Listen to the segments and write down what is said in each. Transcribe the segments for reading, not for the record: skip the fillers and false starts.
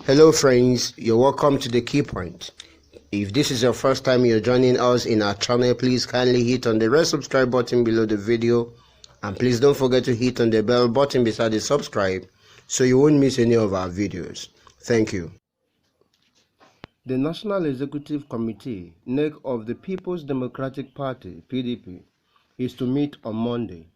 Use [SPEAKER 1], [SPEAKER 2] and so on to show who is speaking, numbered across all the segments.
[SPEAKER 1] Hello friends, you're welcome to the Key Point. If this is your first time you're joining us in our channel, please kindly hit on the red subscribe button below the video, and please don't forget to hit on the bell button beside the subscribe so you won't miss any of our videos. Thank you. The National Executive Committee, NEC of the People's Democratic Party, PDP, is to meet on Monday.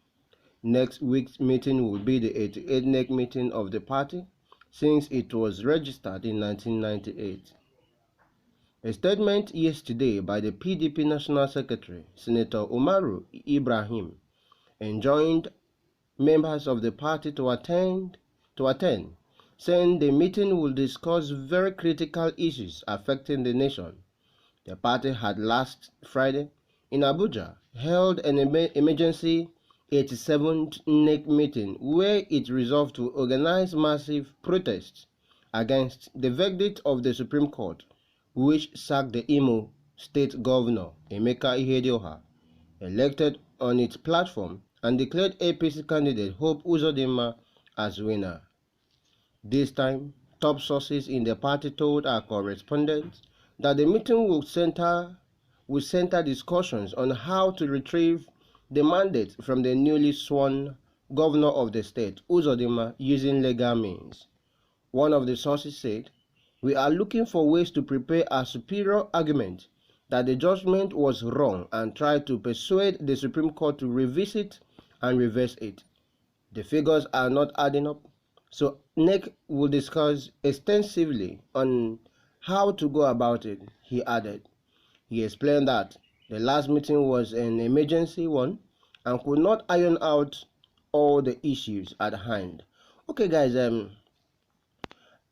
[SPEAKER 1] Next week's meeting will be the 88th NEC meeting of the party, since it was registered in 1998. A statement yesterday by the PDP National Secretary, Senator Umaru Ibrahim, enjoined members of the party to attend, saying the meeting will discuss very critical issues affecting the nation. The party had last Friday in Abuja held an emergency 87th NEC meeting where it resolved to organize massive protests against the verdict of the Supreme Court, which sacked the Imo State Governor, Emeka Ihedioha, elected on its platform, and declared APC candidate Hope Uzodinma as winner. This time, top sources in the party told our correspondent that the meeting will center discussions on how to retrieve the mandate from the newly sworn governor of the state, Uzodinma, using legal means. One of the sources said, "We are looking for ways to prepare a superior argument that the judgment was wrong and try to persuade the Supreme Court to revisit and reverse it. The figures are not adding up, so NEC will discuss extensively on how to go about it," he added. He explained that the last meeting was an emergency one and could not iron out all the issues at hand. Okay guys,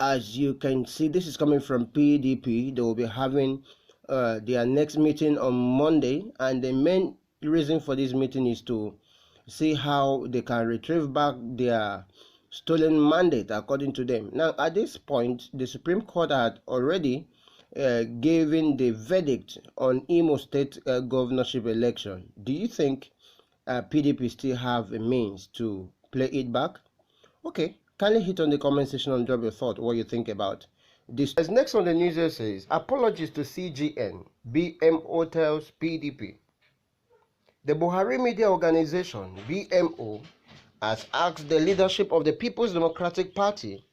[SPEAKER 1] as you can see, this is coming from PDP. They will be having their next meeting on Monday, and the main reason for this meeting is to see how they can retrieve back their stolen mandate according to them. Now at this point, the Supreme Court had already given the verdict on Imo State governorship election. Do you think PDP still have a means to play it back? Okay, kindly hit on the comment section and drop your thought, what you think about this. As next on the news says, apologies to CGN, BMO tells PDP. The Buhari Media Organization, BMO, has asked the leadership of the People's Democratic Party,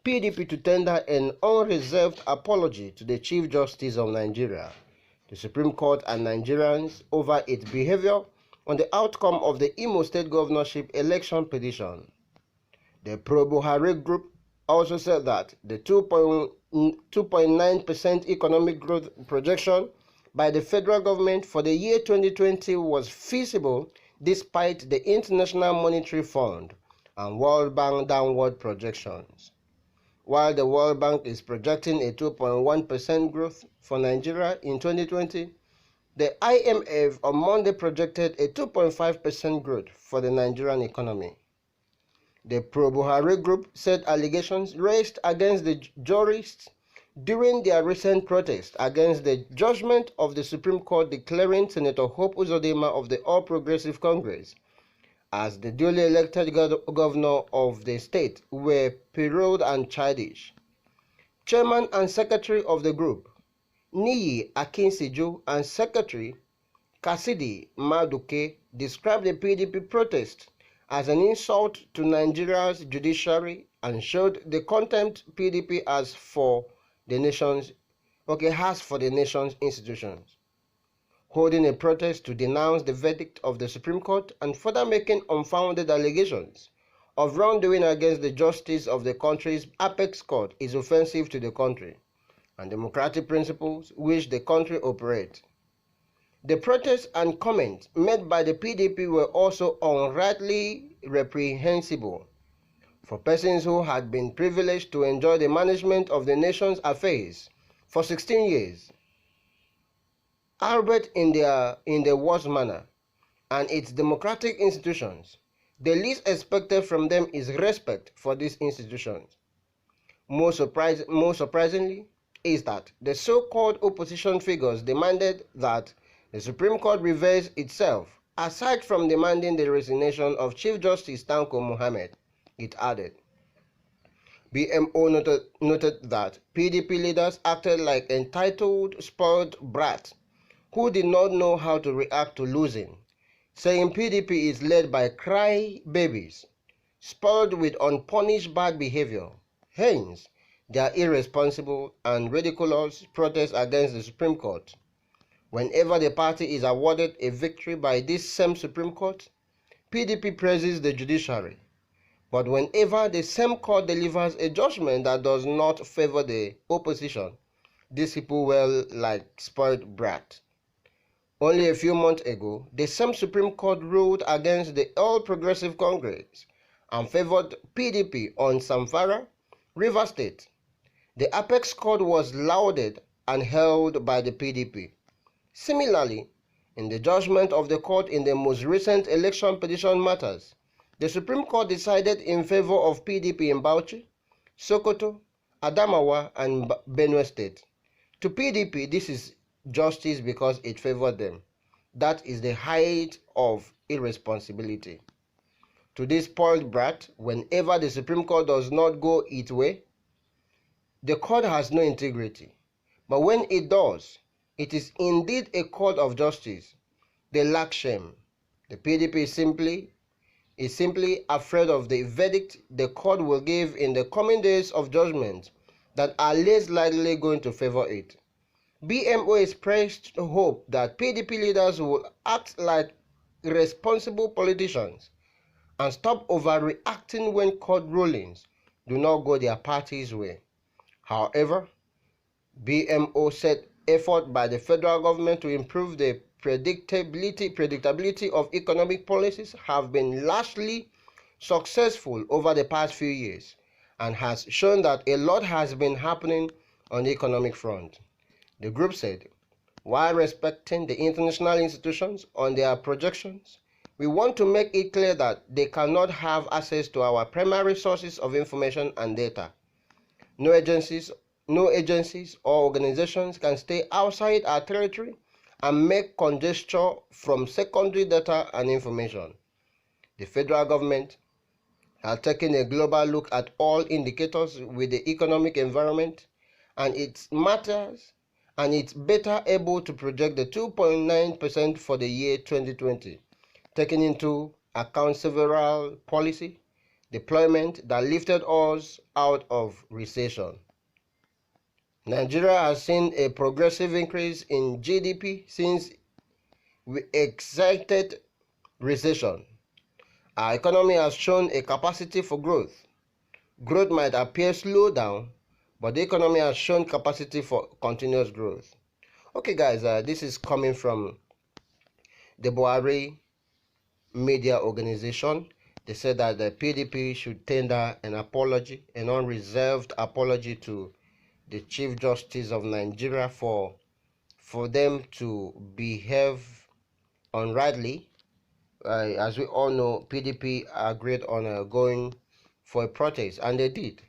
[SPEAKER 1] PDP, to tender an unreserved apology to the Chief Justice of Nigeria, the Supreme Court, and Nigerians over its behavior on the outcome of the Imo State governorship election petition. The pro-Buhari group also said that the 2.9% economic growth projection by the federal government for the year 2020 was feasible despite the International Monetary Fund and World Bank downward projections. While the World Bank is projecting a 2.1% growth for Nigeria in 2020, the IMF on Monday projected a 2.5% growth for the Nigerian economy. The pro-Buhari group said allegations raised against the jurists during their recent protest against the judgment of the Supreme Court declaring Senator Hope Uzodinma of the All Progressive Congress as the duly elected governor of the state were paroled and childish. Chairman and Secretary of the group, Niyi Akinseju, and Secretary Kasidi Maduke described the PDP protest as an insult to Nigeria's judiciary and showed the contempt PDP has for the nation's institutions, holding a protest to denounce the verdict of the Supreme Court and further making unfounded allegations of wrongdoing against the justice of the country's apex court is offensive to the country and democratic principles which the country operates. The protests and comments made by the PDP were also unrightly reprehensible for persons who had been privileged to enjoy the management of the nation's affairs for 16 years, albeit in the worst manner, and its democratic institutions. The least expected from them is respect for these institutions. More surprisingly is that the so-called opposition figures demanded that the Supreme Court reverse itself, aside from demanding the resignation of Chief Justice Tanko Muhammad, it added. BMO noted that PDP leaders acted like entitled, spoiled brats who did not know how to react to losing, saying PDP is led by cry babies, spoiled with unpunished bad behavior. Hence, their irresponsible and ridiculous protests against the Supreme Court. Whenever the party is awarded a victory by this same Supreme Court, PDP praises the judiciary. But whenever the same court delivers a judgment that does not favor the opposition, these people were like spoiled brats. Only a few months ago, the same Supreme Court ruled against the All Progressive Congress and favored PDP on Zamfara, Rivers State. The apex court was lauded and held by the PDP. Similarly, in the judgment of the court in the most recent election petition matters, the Supreme Court decided in favor of PDP in Bauchi, Sokoto, Adamawa, and Benue State. To PDP, this is justice because it favored them. That is the height of irresponsibility. To this spoiled brat, whenever the Supreme Court does not go its way, the court has no integrity. But when it does, it is indeed a court of justice. They lack shame. The PDP is simply afraid of the verdict the court will give in the coming days of judgment that are less likely going to favor it. BMO expressed hope that PDP leaders will act like responsible politicians and stop overreacting when court rulings do not go their party's way. However, BMO said effort by the federal government to improve the predictability of economic policies have been largely successful over the past few years and has shown that a lot has been happening on the economic front. The group said, while respecting the international institutions on their projections, we want to make it clear that they cannot have access to our primary sources of information and data. No agencies or organizations can stay outside our territory and make conjecture from secondary data and information. The federal government has taken a global look at all indicators with the economic environment and its matters, and it's better able to project the 2.9% for the year 2020, taking into account several policy deployment that lifted us out of recession. Nigeria has seen a progressive increase in GDP since we exited recession. Our economy has shown a capacity for growth. Growth might appear slow down, but the economy has shown capacity for continuous growth. Okay guys, this is coming from the Buhari media organization. They said that the PDP should tender an apology, an unreserved apology to the Chief Justice of Nigeria for them to behave unrightly. As we all know, PDP agreed on going for a protest, and they did.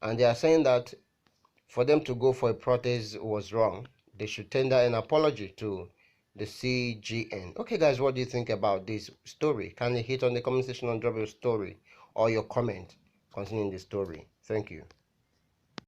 [SPEAKER 1] And they are saying that for them to go for a protest was wrong. They should tender an apology to the CGN. Okay guys, what do you think about this story? Kindly hit on the comment section and drop your story or your comment concerning the story. Thank you.